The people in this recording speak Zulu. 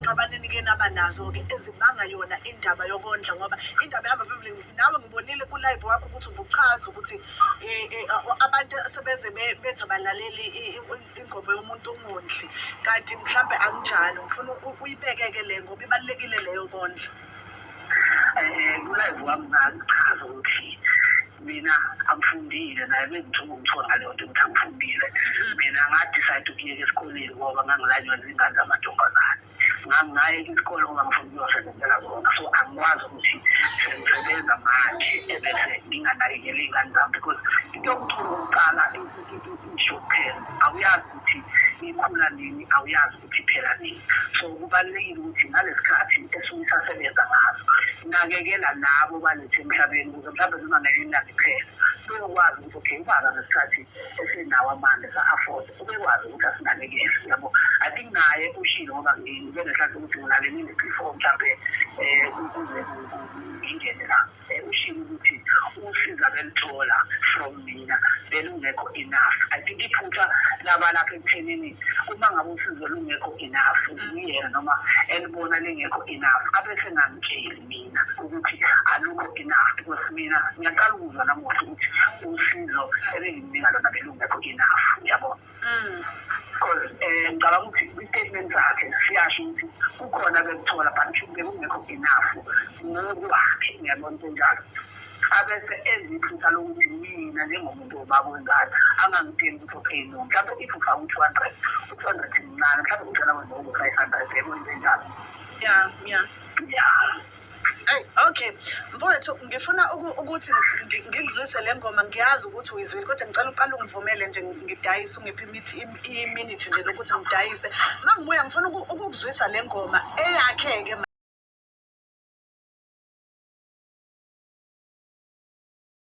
xabaneni-ke nabanazo-ke ezibanga yona indaba yokondla, ngoba indaba ehamba phambili nawe ngibonile ku-live wakho ukuthi ubuchaza ukuthi abantu sebeze bethi abalaleli ingoma yomuntu ongondli, kanti mhlambe akunjalo. Ngifuna uyibeke-ke le ngoba ibalulekile leyo kondla. Ku-live wami ngachaza ukuthi mina angifundile, naye bengithuka ngithiwa ngaleyo nto ukuthi angifundile. Mina ngadicide ukuyeka esikoleni ngoba ngangilanywa izingane zamantombazane. Ngangayeka isikole ngoba ngifuna ukuyosebenzela khona, so angikwazi ukuthi sengisebenza manje ebese nginganakekeli iy'ngane zami, because into yokucula okokuqala i-short term, awuyazi ukuthi ikhula nini, awuyazi ukuthi iphela nini. So kubalulekile ukuthi ngalesi khathi esuke isasebenza ngazo nakekela labo balethe emhlabeni ukuze mhlawumbe zinganakekeli nani kuphela, ubekwazi ukuthi okay ubaba ngesikhathi esenawo amandla sa-afford, ubekwazi ukuthi asinakekele, yabo. I think naye ushilo ngoba ngibe nehlahla ukuthi nginalelile before mhlawumbe ukuze ngingene la, ushilo ukuthi usiza belithola from mina belungekho enough. I think iphutha laba lapha ekuthenini uma ngabe usizo lungekho enough, uyena noma elibona lingekho enough, abese ngangitsheli mina ukuthi alukho enough, because mina ngiyaqala ukuzwa namuhla ukuthi usizo ebengimnika lona belungekho enough, yabo. Because ngicabanga ukuthi i-statement sakhe siyasho ukuthi kukhona bekuthola but bekungekho enough ngokwakhe, ngiyabona kunjalo. Abese eziphutha lokuthi mina njengomuntu obaba wengayo angangitsheli ukuthi okay no, mhlawumbe if ufaka u-200 mncane, mhlawumbe uthela wenza over-500, ekwenze njalo. Yeah. Okay, mfowethu, ngifuna ukuthi ngikuzwise le ngoma. Ngiyazi ukuthi uyizwile, kodwa ngicela uqala ungivumele nje ngidayise, ungiphe iminute nje lokuthi ngidayise. Mangibuya ngifuna ukukuzwisa le ngoma eyakhe-ke